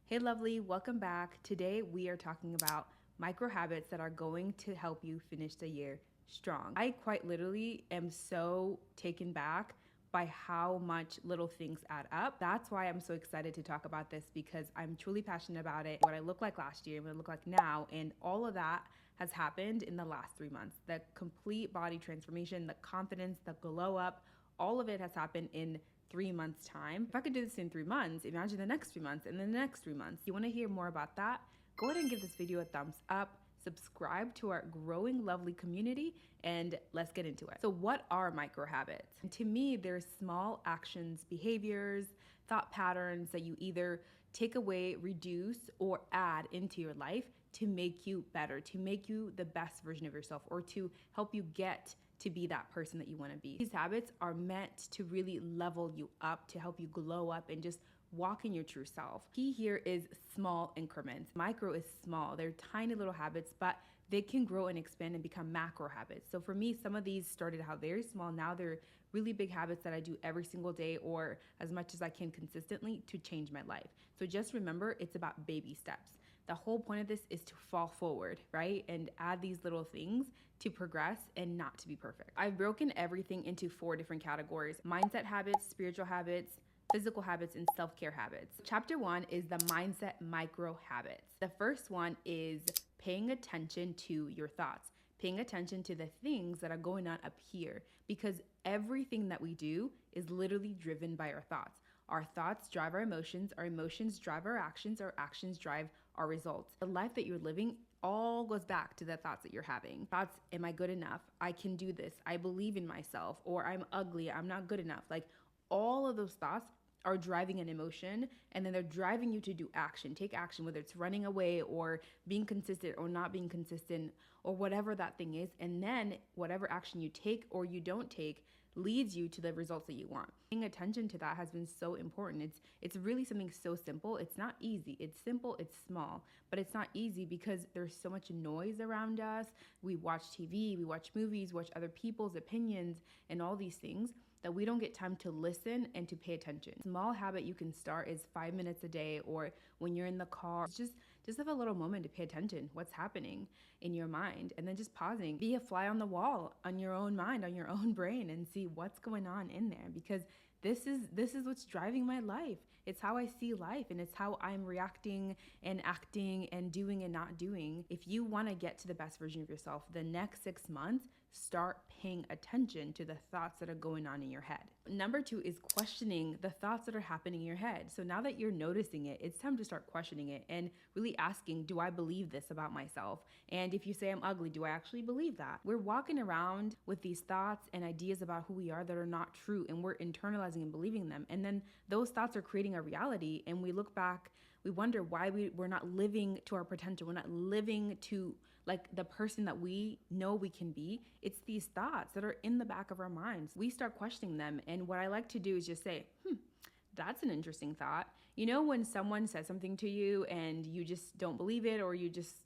Hey, lovely, welcome back. Today we are talking about micro habits that are going to help you finish the year strong. I quite literally am so taken back by how much little things add up. That's why I'm so excited to talk about this because I'm truly passionate about it. What I look like last year, what I look like now, and all of that has happened in the last 3 months. The complete body transformation, the confidence, the glow up, all of it has happened in 3 months' time. If I could do this in 3 months, imagine the next 3 months and then the next 3 months. If you want to hear more about that? Go ahead and give this video a thumbs up, subscribe to our growing lovely community, and let's get into it. So what are micro habits? And to me, they're small actions, behaviors, thought patterns that you either take away, reduce, or add into your life to make you better, to make you the best version of yourself, or to help you get to be that person that you want to be. These habits are meant to really level you up, to help you glow up and just walk in your true self. Key here is small increments. Micro is small. They're tiny little habits, but they can grow and expand and become macro habits. So for me, some of these started out very small. Now they're really big habits that I do every single day or as much as I can consistently to change my life. So just remember, it's about baby steps. The whole point of this is to fall forward, right? And add these little things to progress and not to be perfect. I've broken everything into 4 different categories: mindset habits, spiritual habits, physical habits, and self-care habits. Chapter 1 is the mindset micro habits. The first one is paying attention to your thoughts, paying attention to the things that are going on up here, because everything that we do is literally driven by our thoughts. Our thoughts drive our emotions drive our actions drive our results. The life that you're living all goes back to the thoughts that you're having. Thoughts, am I good enough? I can do this. I believe in myself. Or I'm ugly. I'm not good enough. Like all of those thoughts are driving an emotion, and then they're driving you to do action. Take action, whether it's running away or being consistent or not being consistent or whatever that thing is. And then whatever action you take or you don't take leads you to the results that you want. Paying attention to that has been so important. It's really something so simple. It's not easy. It's simple, it's small, but it's not easy because there's so much noise around us. We watch TV, we watch movies, watch other people's opinions and all these things that we don't get time to listen and to pay attention. Small habit you can start is 5 minutes a day, or when you're in the car, just have a little moment to pay attention what's happening in your mind, and then just pausing. Be a fly on the wall on your own mind, on your own brain, and see what's going on in there, because this is what's driving my life. It's how I see life, and it's how I'm reacting and acting and doing and not doing. If you want to get to the best version of yourself, the next 6 months, start paying attention to the thoughts that are going on in your head. Number 2 is questioning the thoughts that are happening in your head. So now that you're noticing it, it's time to start questioning it and really asking, do I believe this about myself? And if you say I'm ugly, do I actually believe that? We're walking around with these thoughts and ideas about who we are that are not true, and we're internalizing and believing them. And then those thoughts are creating a reality, and we look back, we wonder why we're not living to our potential. We're not living to like the person that we know we can be. It's these thoughts that are in the back of our minds. We start questioning them. And what I like to do is just say, that's an interesting thought. You know, when someone says something to you and you just don't believe it, or you just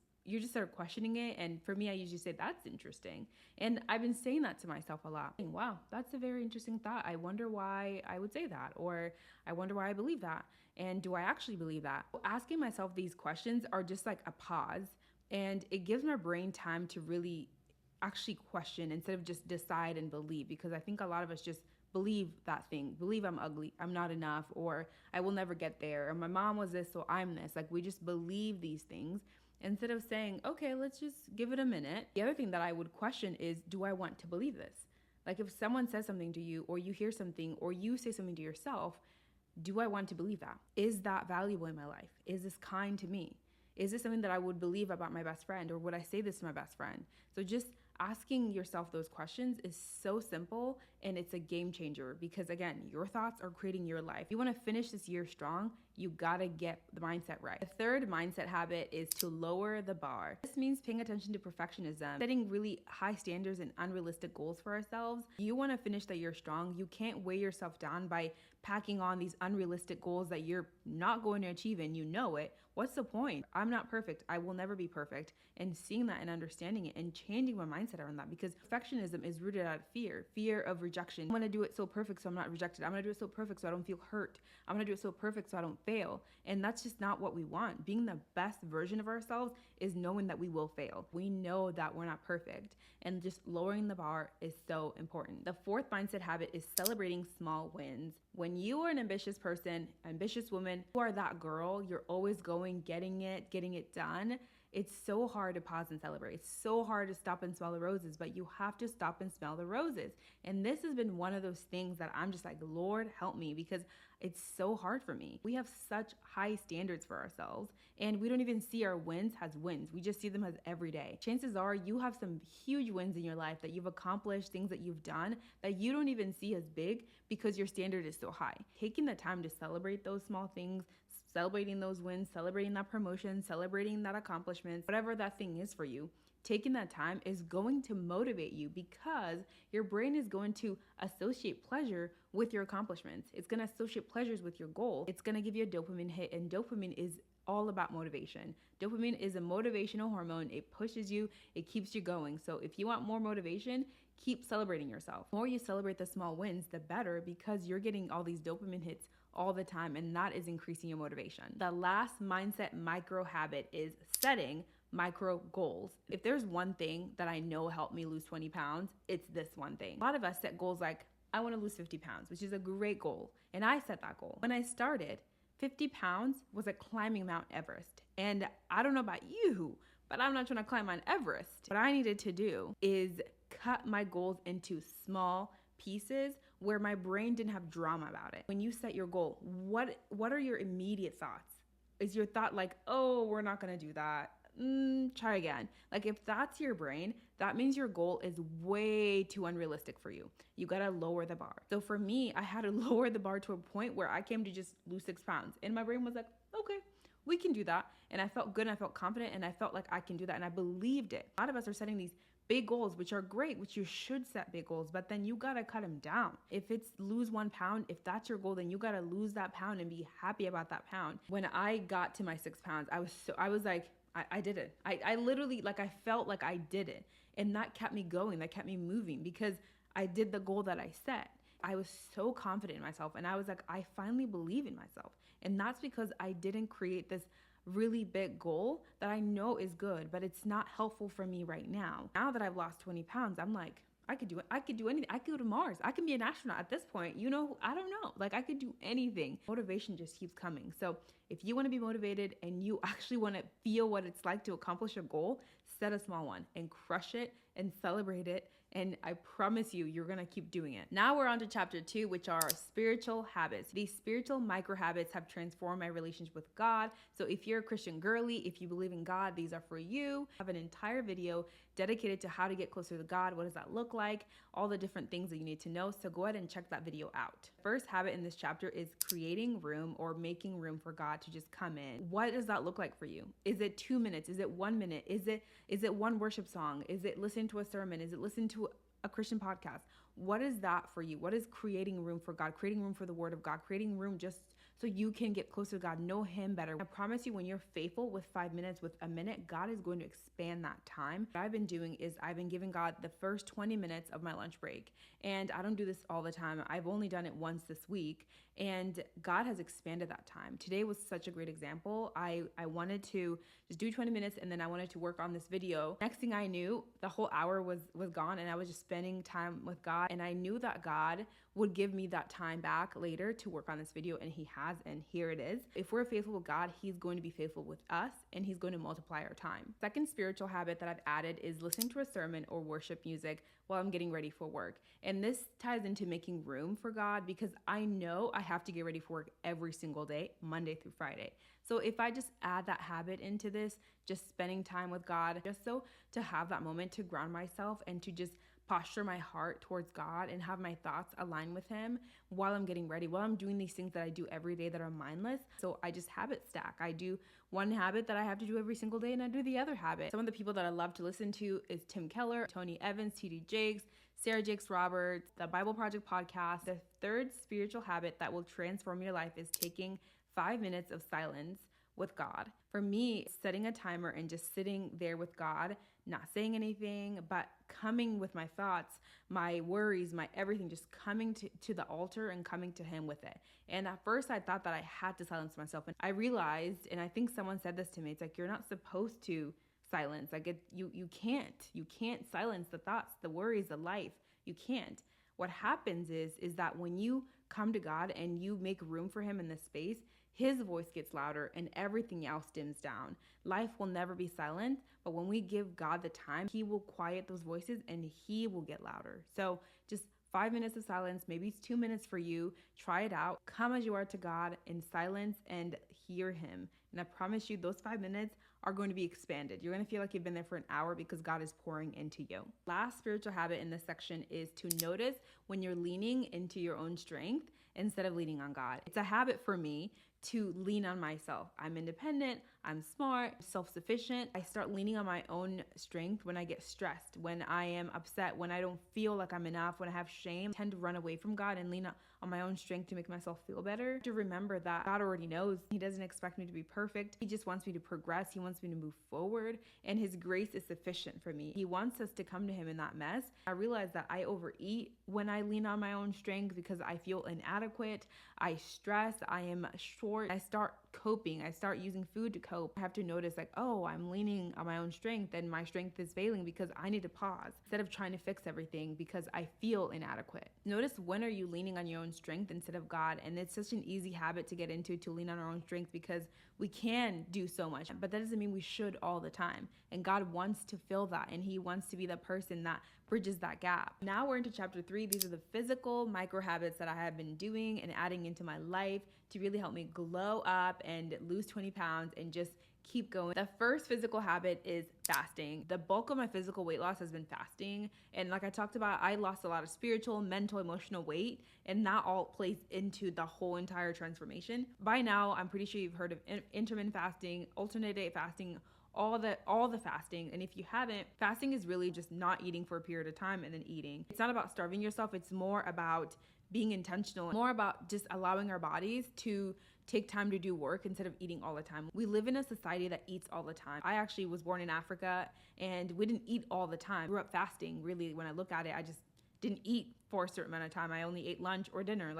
start questioning it. And for me, I usually say, that's interesting. And I've been saying that to myself a lot. Wow, that's a very interesting thought. I wonder why I would say that, or I wonder why I believe that. And do I actually believe that? Asking myself these questions are just like a pause, and it gives my brain time to really actually question instead of just decide and believe, because I think a lot of us just believe that thing, believe I'm ugly, I'm not enough, or I will never get there, or my mom was this, so I'm this. Like we just believe these things instead of saying, okay, let's just give it a minute. The other thing that I would question is, do I want to believe this? Like if someone says something to you, or you hear something, or you say something to yourself, do I want to believe that? Is that valuable in my life? Is this kind to me? Is this something that I would believe about my best friend, or would I say this to my best friend? So just asking yourself those questions is so simple, and it's a game changer, because again, your thoughts are creating your life. If you want to finish this year strong, you gotta get the mindset right. The third mindset habit is to lower the bar. This means paying attention to perfectionism, setting really high standards and unrealistic goals for ourselves. You want to finish the year strong. You can't weigh yourself down by packing on these unrealistic goals that you're not going to achieve, and you know it. What's the point? I'm not perfect. I will never be perfect. And seeing that and understanding it and changing my mindset around that, because perfectionism is rooted out of fear of rejection. I'm going to do it so perfect so I'm not rejected. I'm going to do it so perfect so I don't feel hurt. I'm going to do it so perfect so I don't fail. And that's just not what we want. Being the best version of ourselves is knowing that we will fail. We know that we're not perfect. And just lowering the bar is so important. The fourth mindset habit is celebrating small wins. When you are an ambitious person, ambitious woman, you are that girl, you're always going, getting it done. It's so hard to pause and celebrate. It's so hard to stop and smell the roses, but you have to stop and smell the roses. And this has been one of those things that I'm just like, Lord, help me, because it's so hard for me. We have such high standards for ourselves, and we don't even see our wins as wins. We just see them as every day. Chances are you have some huge wins in your life that you've accomplished, things that you've done that you don't even see as big because your standard is so high. Taking the time to celebrate those small things, celebrating those wins, celebrating that promotion, celebrating that accomplishment, whatever that thing is for you, taking that time is going to motivate you because your brain is going to associate pleasure with your accomplishments. It's going to associate pleasures with your goal. It's going to give you a dopamine hit, and dopamine is all about motivation. Dopamine is a motivational hormone. It pushes you, it keeps you going. So if you want more motivation, keep celebrating yourself. The more you celebrate the small wins, the better, because you're getting all these dopamine hits all the time, and that is increasing your motivation. The last mindset micro habit is setting micro goals. If there's one thing that I know helped me lose 20 pounds, it's this one thing. A lot of us set goals like, I want to lose 50 pounds, which is a great goal. And I set that goal. When I started, 50 pounds was like climbing Mount Everest. And I don't know about you, but I'm not trying to climb Mount Everest. What I needed to do is cut my goals into small pieces where my brain didn't have drama about it. When you set your goal, what are your immediate thoughts? Is your thought like, oh, we're not gonna do that? Try again. Like if that's your brain, that means your goal is way too unrealistic for you. You gotta lower the bar. So for me, I had to lower the bar to a point where I came to just lose 6 pounds. And my brain was like, okay, we can do that. And I felt good and I felt confident and I felt like I can do that. And I believed it. A lot of us are setting these big goals, which are great, which you should set big goals, but then you gotta cut them down. If it's lose 1 pound, if that's your goal, then you gotta lose that pound and be happy about that pound. When I got to my 6 pounds, I was like, I did it. I literally, like, I felt like I did it. And that kept me going, that kept me moving because I did the goal that I set. I was so confident in myself. And I was like, I finally believe in myself. And that's because I didn't create this really big goal that I know is good, but it's not helpful for me right now. Now that I've lost 20 pounds, I'm like, I could do it. I could do anything. I could go to Mars. I can be an astronaut at this point. You know, I don't know. Like I could do anything. Motivation just keeps coming. So if you want to be motivated and you actually want to feel what it's like to accomplish a goal, set a small one and crush it and celebrate it. And I promise you, you're going to keep doing it. Now we're on to chapter 2, which are spiritual habits. These spiritual micro habits have transformed my relationship with God. So if you're a Christian girly, if you believe in God, these are for you. I have an entire video dedicated to how to get closer to God. What does that look like? All the different things that you need to know. So go ahead and check that video out. First habit in this chapter is creating room or making room for God to just come in. What does that look like for you? Is it 2 minutes? Is it 1 minute? Is it one worship song? Is it listening to a sermon? Is it listening to a Christian podcast? What is that for you? What is creating room for God, creating room for the word of God, creating room just so you can get closer to God, know him better? I promise you, when you're faithful with 5 minutes, with a minute, God is going to expand that time. What I've been doing is I've been giving God the first 20 minutes of my lunch break. And I don't do this all the time. I've only done it once this week. And God has expanded that time. Today was such a great example. I wanted to just do 20 minutes and then I wanted to work on this video. Next thing I knew, the whole hour was gone and I was just spending time with God. And I knew that God would give me that time back later to work on this video, and he has, and here it is. If we're faithful with God, he's going to be faithful with us and he's going to multiply our time. Second spiritual habit that I've added is listening to a sermon or worship music while I'm getting ready for work. And this ties into making room for God because I know I have to get ready for work every single day, Monday through Friday. So if I just add that habit into this, just spending time with God, just so to have that moment to ground myself and to just posture my heart towards God and have my thoughts align with him while I'm getting ready, while I'm doing these things that I do every day that are mindless. So I just habit stack. I do one habit that I have to do every single day and I do the other habit. Some of the people that I love to listen to is Tim Keller, Tony Evans, TD Jakes, Sarah Jakes Roberts, the Bible Project podcast. The third spiritual habit that will transform your life is taking 5 minutes of silence with God. For me, setting a timer and just sitting there with God, not saying anything, but coming with my thoughts, my worries, my everything, just coming to the altar and coming to Him with it. And at first I thought that I had to silence myself. And I realized, and I think someone said this to me, it's like, you're not supposed to silence. Like you can't silence the thoughts, the worries, the life. You can't. What happens is that when you come to God and you make room for Him in this space, His voice gets louder and everything else dims down. Life will never be silent, but when we give God the time, He will quiet those voices and He will get louder. So just 5 minutes of silence, maybe it's 2 minutes for you. Try it out. Come as you are to God in silence and hear Him. And I promise you, those 5 minutes are going to be expanded. You're going to feel like you've been there for an hour because God is pouring into you. Last spiritual habit in this section is to notice when you're leaning into your own strength instead of leaning on God. It's a habit for me to lean on myself. I'm independent, I'm smart, self-sufficient. I start leaning on my own strength when I get stressed, when I am upset, when I don't feel like I'm enough, when I have shame. I tend to run away from God and lean on my own strength to make myself feel better. To remember that God already knows. He doesn't expect me to be perfect. He just wants me to progress. He wants me to move forward, and His grace is sufficient for me. He wants us to come to Him in that mess. I realize that I overeat when I lean on my own strength because I feel inadequate. I stress. I am short. I start coping. I start using food to cope. I have to notice like, oh, I'm leaning on my own strength and my strength is failing because I need to pause instead of trying to fix everything because I feel inadequate. Notice when are you leaning on your own strength instead of God? And it's such an easy habit to get into, to lean on our own strength, because we can do so much, but that doesn't mean we should all the time. And God wants to fill that, and He wants to be the person that bridges that gap. Now we're into chapter 3. These are the physical micro habits that I have been doing and adding into my life to really help me glow up and lose 20 pounds and just keep going. The first physical habit is fasting. The bulk of my physical weight loss has been fasting. And like I talked about, I lost a lot of spiritual, mental, emotional weight, and that all plays into the whole entire transformation. By now, I'm pretty sure you've heard of intermittent fasting, alternate day fasting, all the fasting. And if you haven't, fasting is really just not eating for a period of time and then eating. It's not about starving yourself. It's more about being intentional, more about just allowing our bodies to take time to do work instead of eating all the time. We live in a society that eats all the time. I actually was born in Africa and we didn't eat all the time. I grew up fasting. Really, when I look at it, I just didn't eat for a certain amount of time. I only ate lunch or dinner.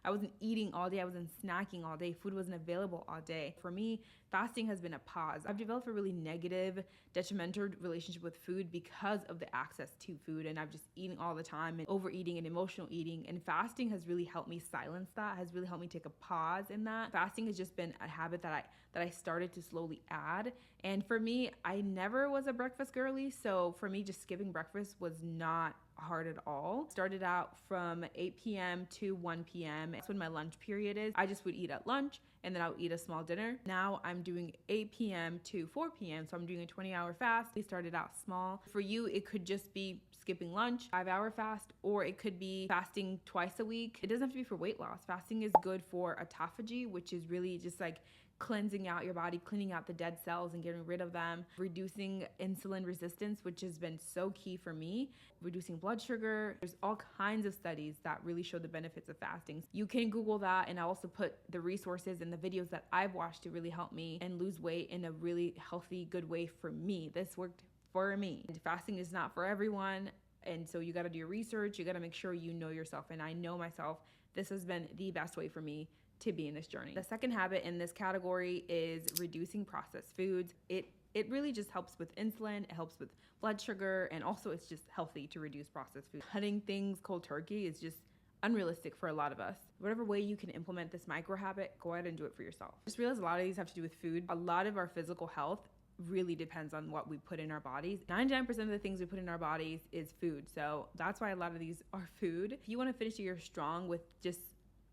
I wasn't eating all day. I wasn't snacking all day. Food wasn't available all day. For me, fasting has been a pause. I've developed a really negative, detrimental relationship with food because of the access to food, and I'm just eating all the time and overeating and emotional eating. And fasting has really helped me silence that, has really helped me take a pause in that. Fasting has just been a habit that I started to slowly add. And for me, I never was a breakfast girly, so for me, just skipping breakfast was not hard at all. Started out from 8 p.m. to 1 p.m. That's when my lunch period is. I just would eat at lunch and then I'll eat a small dinner. Now I'm doing 8 p.m. to 4 p.m. So I'm doing a 20-hour fast. We started out small. For you, it could just be skipping lunch, 5-hour fast, or it could be fasting twice a week. It doesn't have to be for weight loss. Fasting is good for autophagy, which is really just like cleansing out your body, cleaning out the dead cells and getting rid of them, reducing insulin resistance, which has been so key for me, reducing blood sugar. There's all kinds of studies that really show the benefits of fasting. You can Google that, and I also put the resources and the videos that I've watched to really help me and lose weight in a really healthy, good way for me. This worked for me. And fasting is not for everyone, and so you got to do your research. You got to make sure you know yourself, and I know myself. This has been the best way for me to be in this journey. The second habit in this category is reducing processed foods. It really just helps with insulin, it helps with blood sugar, and also it's just healthy to reduce processed food. Cutting things cold turkey is just unrealistic for a lot of us. Whatever way you can implement this micro habit, go ahead and do it for yourself. Just realize a lot of these have to do with food. A lot of our physical health really depends on what we put in our bodies. 99% of the things we put in our bodies is food. So that's why a lot of these are food. If you want to finish the year strong with just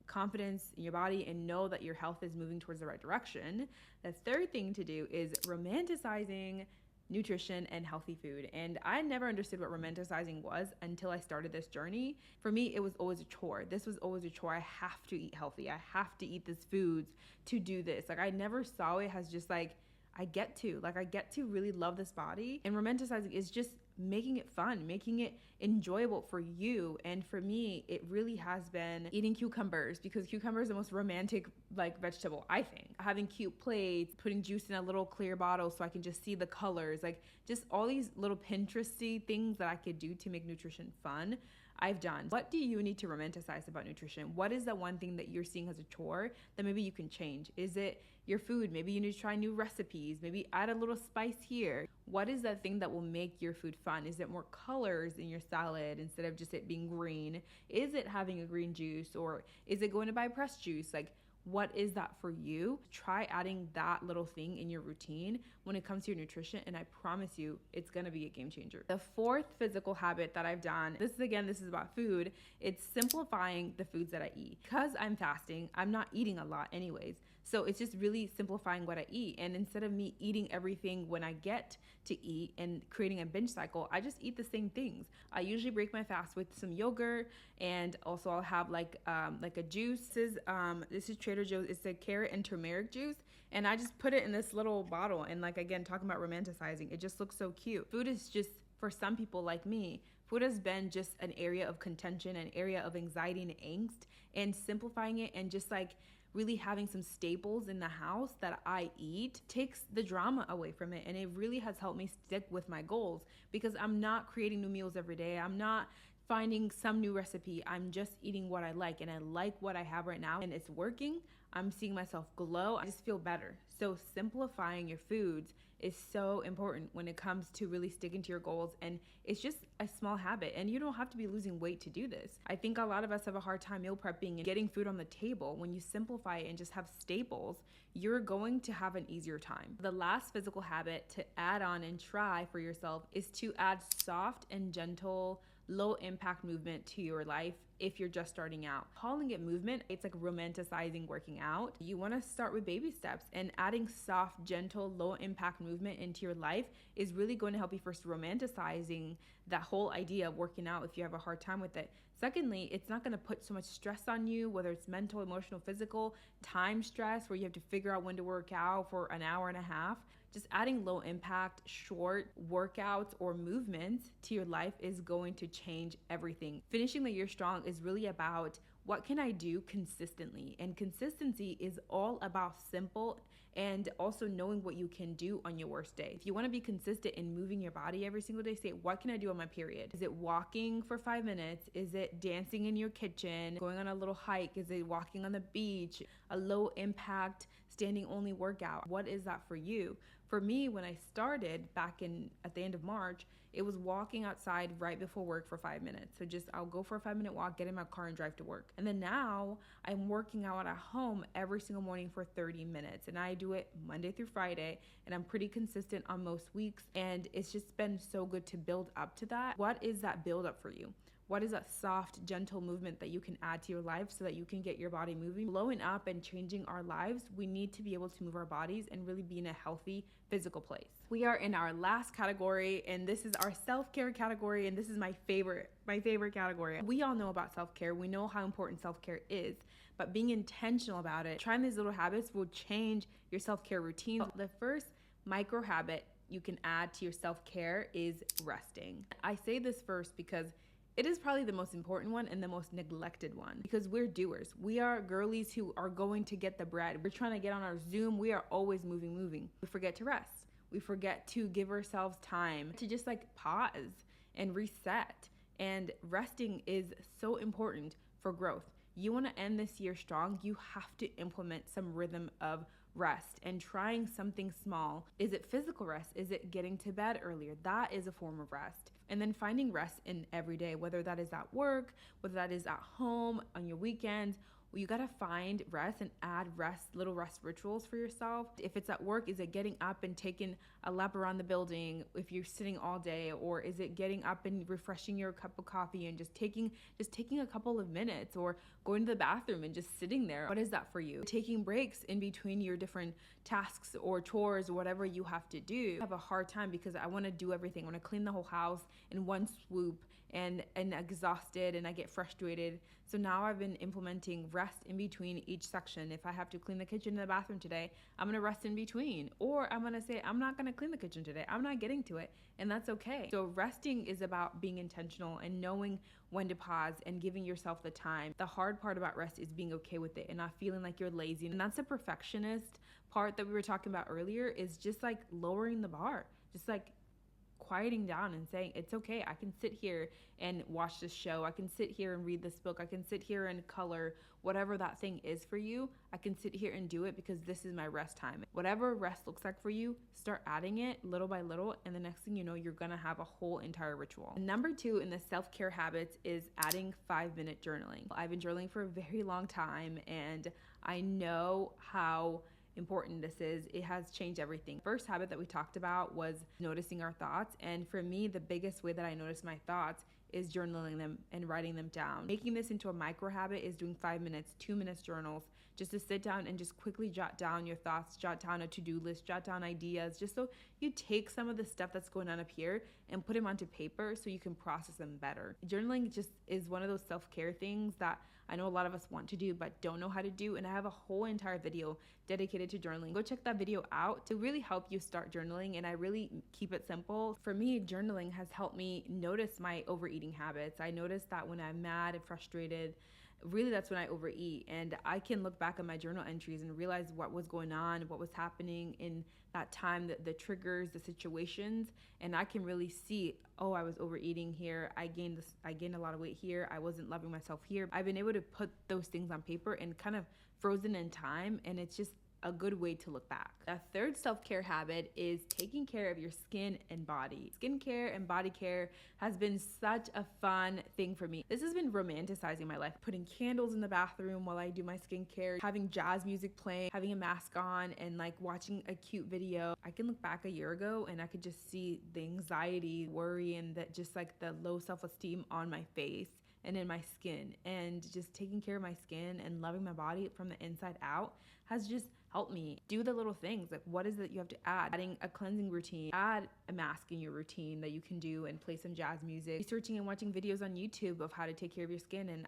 confidence in your body and know that your health is moving towards the right direction, the third thing to do is romanticizing nutrition and healthy food. And I never understood what romanticizing was until I started this journey. For me, it was always a chore. This was always a chore. I have to eat healthy. I have to eat these foods to do this. Like, I never saw it as just like I get to really love this body. And romanticizing is just making it fun, making it enjoyable for you. And for me, it really has been eating cucumbers, because cucumber is the most romantic like vegetable, I think. Having cute plates, putting juice in a little clear bottle so I can just see the colors, like just all these little Pinteresty things that I could do to make nutrition fun, I've done. What do you need to romanticize about nutrition? What is the one thing that you're seeing as a chore that maybe you can change? Is it your food? Maybe you need to try new recipes, maybe add a little spice here. What is that thing that will make your food fun? Is it more colors in your salad instead of just it being green? Is it having a green juice, or is it going to buy pressed juice? Like, what is that for you? Try adding that little thing in your routine when it comes to your nutrition, and I promise you it's gonna be a game changer. The fourth physical habit that I've done, this is about food, it's simplifying the foods that I eat. Because I'm fasting, I'm not eating a lot anyways. So it's just really simplifying what I eat. And instead of me eating everything when I get to eat and creating a binge cycle, I just eat the same things. I usually break my fast with some yogurt, and also I'll have like a juice. This is Trader Joe's. It's a carrot and turmeric juice. And I just put it in this little bottle. And like, again, talking about romanticizing, it just looks so cute. Food is just, for some people like me, food has been just an area of contention, an area of anxiety and angst, and simplifying it and just like really having some staples in the house that I eat takes the drama away from it. And it really has helped me stick with my goals, because I'm not creating new meals every day. I'm not finding some new recipe. I'm just eating what I like, and I like what I have right now, and it's working. I'm seeing myself glow. I just feel better. So simplifying your foods is so important when it comes to really sticking to your goals. And it's just a small habit, and you don't have to be losing weight to do this. I think a lot of us have a hard time meal prepping and getting food on the table. When you simplify it and just have staples, you're going to have an easier time. The last physical habit to add on and try for yourself is to add soft and gentle, low impact movement to your life. If you're just starting out, calling it movement, it's like romanticizing working out. You want to start with baby steps, and adding soft, gentle, low impact movement into your life is really going to help you first romanticizing that whole idea of working out if you have a hard time with it. Secondly, it's not going to put so much stress on you, whether it's mental, emotional, physical, time stress where you have to figure out when to work out for an hour and a half. Just adding low impact, short workouts or movements to your life is going to change everything. Finishing the year strong is really about what can I do consistently? And consistency is all about simple and also knowing what you can do on your worst day. If you want to be consistent in moving your body every single day, say, what can I do on my period? Is it walking for 5 minutes? Is it dancing in your kitchen? Going on a little hike? Is it walking on the beach? A low impact, standing only workout? What is that for you? For me, when I started back at the end of March, it was walking outside right before work for 5 minutes. So I'll go for a 5-minute walk, get in my car and drive to work. And then now I'm working out at home every single morning for 30 minutes. And I do it Monday through Friday, and I'm pretty consistent on most weeks. And it's just been so good to build up to that. What is that build up for you? What is that soft, gentle movement that you can add to your life so that you can get your body moving? Blowing up and changing our lives, we need to be able to move our bodies and really be in a healthy physical place. We are in our last category, and this is our self-care category, and this is my favorite category. We all know about self-care. We know how important self-care is, but being intentional about it, trying these little habits will change your self-care routine. The first micro habit you can add to your self-care is resting. I say this first because it is probably the most important one and the most neglected one, because we're doers. We are girlies who are going to get the bread. We're trying to get on our Zoom. We are always moving. We forget to rest. We forget to give ourselves time to just like pause and reset. And resting is so important for growth. You want to end this year strong, you have to implement some rhythm of rest and trying something small. Is it physical rest? Is it getting to bed earlier? That is a form of rest. And then finding rest in every day, whether that is at work, whether that is at home, on your weekends. You gotta find rest and add little rest rituals for yourself. If it's at work, is it getting up and taking a lap around the building if you're sitting all day? Or is it getting up and refreshing your cup of coffee and just taking a couple of minutes, or going to the bathroom and just sitting there? What is that for you? Taking breaks in between your different tasks or chores or whatever you have to do. I have a hard time because I wanna do everything. I wanna clean the whole house in one swoop and exhausted, and I get frustrated. So now I've been implementing rest in between each section. If I have to clean the kitchen and the bathroom today, I'm going to rest in between. Or I'm going to say, I'm not going to clean the kitchen today. I'm not getting to it. And that's okay. So resting is about being intentional and knowing when to pause and giving yourself the time. The hard part about rest is being okay with it and not feeling like you're lazy. And that's the perfectionist part that we were talking about earlier, is just like lowering the bar, just like quieting down and saying, it's okay. I can sit here and watch this show. I can sit here and read this book. I can sit here and color. Whatever that thing is for you, I can sit here and do it because this is my rest time. Whatever rest looks like for you, start adding it little by little, and the next thing you know, you're gonna have a whole entire ritual. And number 2 in the self-care habits is adding 5-minute journaling. I've been journaling for a very long time, and I know how important this is. It has changed everything. First habit that we talked about was noticing our thoughts, and for me, the biggest way that I notice my thoughts is journaling them and writing them down. Making this into a micro habit is doing 5 minutes, 2 minutes journals, just to sit down and just quickly jot down your thoughts, jot down a to-do list, jot down ideas, just so you take some of the stuff that's going on up here and put them onto paper so you can process them better. Journaling just is one of those self-care things that I know a lot of us want to do but don't know how to do, and I have a whole entire video dedicated to journaling. Go check that video out to really help you start journaling, and I really keep it simple. For me, journaling has helped me notice my overeating habits. I notice that when I'm mad and frustrated, really that's when I overeat, and I can look back at my journal entries and realize what was going on, what was happening in that time, the triggers, the situations, and I can really see, oh, I was overeating here, I gained a lot of weight here, I wasn't loving myself here. I've been able to put those things on paper and kind of frozen in time, and it's just a good way to look back. A third self-care habit is taking care of your skin and body. Skincare and body care has been such a fun thing for me. This has been romanticizing my life. Putting candles in the bathroom while I do my skincare, having jazz music playing, having a mask on, and like watching a cute video. I can look back a year ago and I could just see the anxiety, worry, and that just like the low self-esteem on my face and in my skin. And just taking care of my skin and loving my body from the inside out has just helped me do the little things. Like, what is it you have to add? Adding a cleansing routine, add a mask in your routine that you can do, and play some jazz music. Researching and watching videos on YouTube of how to take care of your skin, and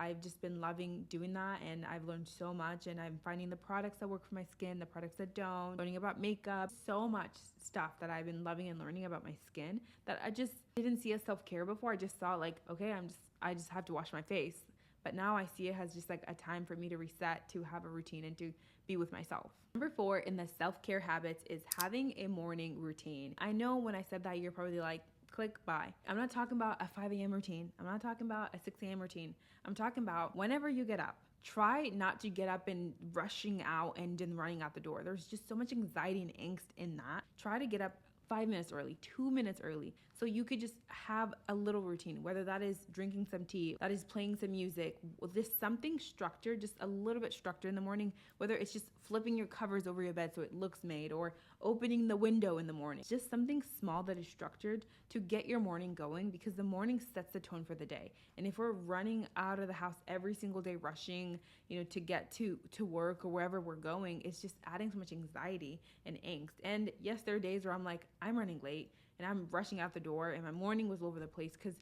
I've just been loving doing that, and I've learned so much, and I'm finding the products that work for my skin, the products that don't, learning about makeup, so much stuff that I've been loving and learning about my skin that I just didn't see as self-care before. I just saw like, okay, I just have to wash my face. But now I see it as just like a time for me to reset, to have a routine, and to be with myself. Number 4 in the self-care habits is having a morning routine. I know when I said that, you're probably like, click bye. I'm not talking about a 5 a.m. routine. I'm not talking about a 6 a.m. routine. I'm talking about whenever you get up. Try not to get up and rushing out and then running out the door. There's just so much anxiety and angst in that. Try to get up 5 minutes early, 2 minutes early, so you could just have a little routine, whether that is drinking some tea, that is playing some music, this something structured, just a little bit structured in the morning, whether it's just flipping your covers over your bed so it looks made, or opening the window in the morning. Just something small that is structured to get your morning going, because the morning sets the tone for the day. And if we're running out of the house every single day, rushing, to get to work or wherever we're going, it's just adding so much anxiety and angst. And yes, there are days where I'm like, I'm running late and I'm rushing out the door and my morning was all over the place, because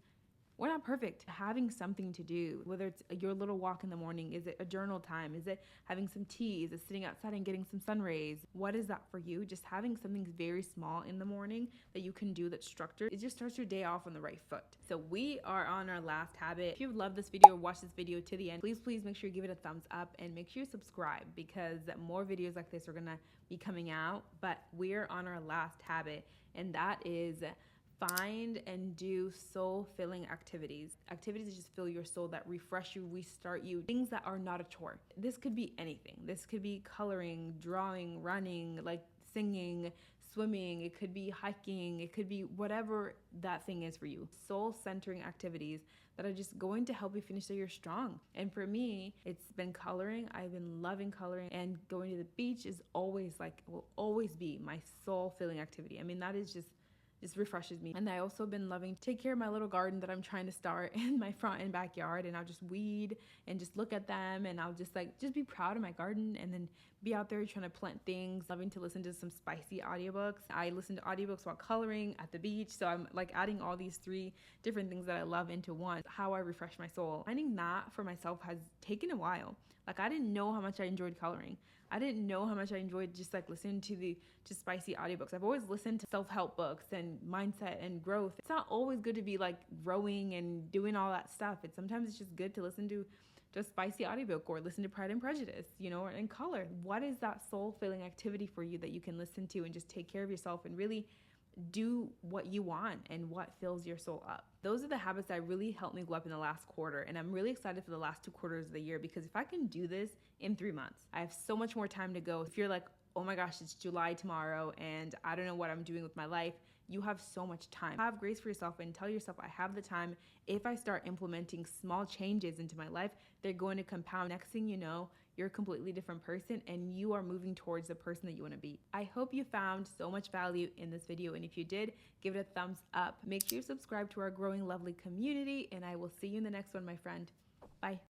we're not perfect. Having something to do, whether it's your little walk in the morning, is it a journal time? Is it having some tea? Is it sitting outside and getting some sun rays? What is that for you? Just having something very small in the morning that you can do that's structured, it just starts your day off on the right foot. So we are on our last habit. If you love this video or watch this video to the end, please make sure you give it a thumbs up and make sure you subscribe, because more videos like this are gonna be coming out. But we're on our last habit, and that is find and do soul-filling activities that just fill your soul, that refresh you, restart you, things that are not a chore. This could be anything. This could be coloring, drawing, running, like singing, swimming. It could be hiking. It could be whatever that thing is for you. Soul-centering activities that are just going to help you finish the year strong. And for me, it's been coloring. I've been loving coloring, and going to the beach is will always be my soul-filling activity. I mean, that is just just refreshes me. And I also been loving to take care of my little garden that I'm trying to start in my front and backyard, and I'll just weed and just look at them, and I'll just be proud of my garden, and then be out there trying to plant things. Loving to listen to some spicy audiobooks. I listen to audiobooks while coloring at the beach, so I'm like adding all these 3 different things that I love into one. How I refresh my soul. Finding that for myself has taken a while. Like, I didn't know how much I enjoyed coloring. I didn't know how much I enjoyed just like listening to just spicy audiobooks. I've always listened to self-help books and mindset and growth. It's not always good to be like rowing and doing all that stuff. Sometimes it's just good to listen to just spicy audiobook, or listen to Pride and Prejudice, and color. What is that soul-filling activity for you that you can listen to and just take care of yourself and really do what you want and what fills your soul up? Those are the habits that really helped me go up in the last quarter, and I'm really excited for the last 2 quarters of the year, because if I can do this in 3 months, I have so much more time to go. If you're like, oh my gosh, it's July tomorrow and I don't know what I'm doing with my life, you have so much time. Have grace for yourself and tell yourself, I have the time. If I start implementing small changes into my life, they're going to compound. Next thing you know, you're a completely different person and you are moving towards the person that you want to be. I hope you found so much value in this video, and if you did, give it a thumbs up. Make sure you subscribe to our growing lovely community, and I will see you in the next one, my friend. Bye.